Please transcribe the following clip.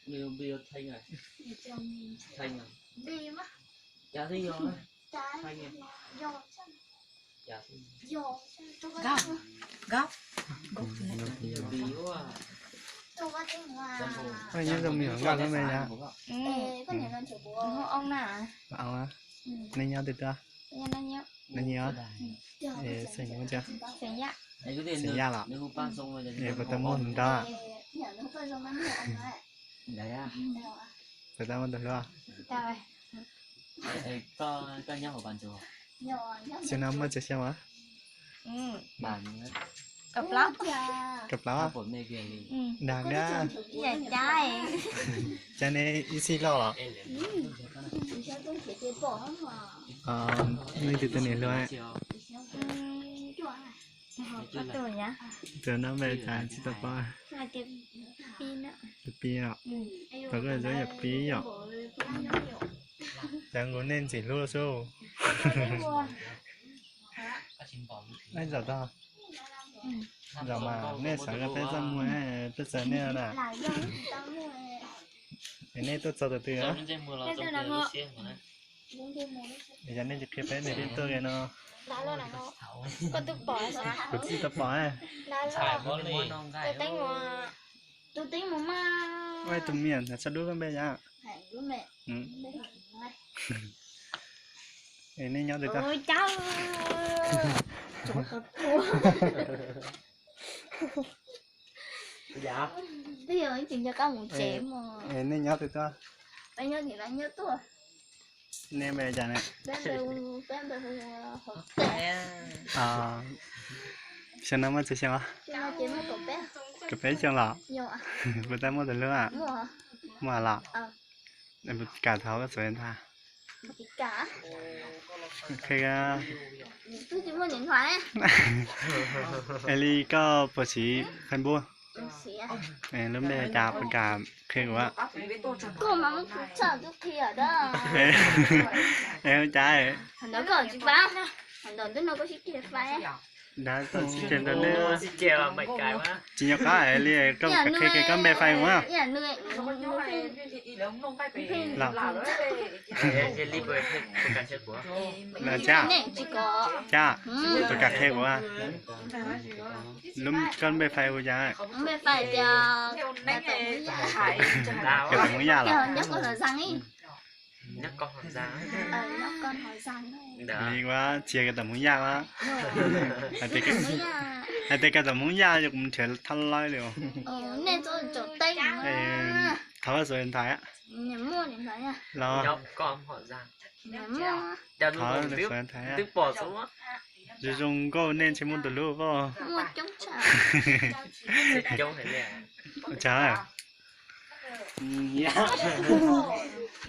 Nhiều bia thanh à? Thanh à? Đi mà. Dạ thấy vô á. Thanh à? Vô chứ. Dạ thấy. Vô. Góc. Góc. Bây giờ bia quá à. Tôi có tiếng là. Anh nhớ dòng miệng gạo lắm này nhá. Có những lần chụp bố. Ông nào? Ông á. Nên nhớ từ từ. Nên nhớ. Sinh nhớ chưa? Sinh nhá. Sinh nhá là. Để phải tâm môn đó. Đấy à. Phải tâm môn được không? Rồi. Có nhau ở bàn chùa. Xin năm mới chơi xem á. Bàn Cặp lóc. Cặp lóc. của mẹ kia đi. Đang ra. Dạ trai. Cho nên easy lo. Mình từ từ này luôn á. Có tuổi nhá. Từ nó về trả chỉ tập ba. Là cái pin á. Cái pin ạ. Và cái giới nhập pin ạ. Đang ngồi nên chỉ luôn số. Anh giờ to. Giờ mà nên sáng cái bé ra mua tôi sợ nên là. Cái này tôi sợ từ từ á. Bây giờ nên chụp cái bé này đến tôi cái nó. Có tức bỏ sao? Có gì tập bỏ à? Tôi tính một mà. Ôi tụi miền là sao đuôi con bé nhá? Cái này nhau được ta? Ôi cháu. Dạ. Bây giờ anh chỉ cho con một chém mà. Cái này nhau được ta? Anh nhớ thì là nhớ tôi. Nè bé chả này. Bé hộp tệ. Xem nó mới chơi xem á. Cho nó chém một cục bé. Cà phê chưa lọ. Nhiều à? Bữa ta mua được luôn à? Mua hả? Mua lọ. Để một cả tháo cái số điện thoại. Một cả. Khi Tôi chỉ mua điện thoại. Ellie có bố trí fan buôn. Lúc đây cả phần cả khi của bạn. Cô mà muốn sợ tôi khi ở đó. Em trái. Thằng đó còn chị phá. Thằng đó nó có chiếc kia phá. Đã tôi chỉ trên đó nữa. Chè là mấy cái quá. Chỉ nhớ có Ellie có cái con bé phai đúng không? Dạ nuôi. Jelly bơi cái cái chết của. Là cha. Chỉ có. Cha. Tôi cả khi của bạn. Lúc con bé phai của cha. Bé phải cho cái tổng mới ra là. nhóc con hỏi răng ấy. Nhắc con hỏi răng. Nhóc con hỏi răng ấy. Đi quá chia cái tổng mới ra quá. Hai cái tổng mới ra cũng chỉ thân lái được. Nên tôi chỗ tây mà. Tháo cái số điện thoại á. Nhà mua điện thoại nha. Lo. Nhóc con hỏi răng. Nhà mua. Tháo cái số điện thoại á. Tức bỏ xuống á. Dù dùng có nên chỉ muốn từ lúc vô. Mua chống trả. Chống thế này. Chả à?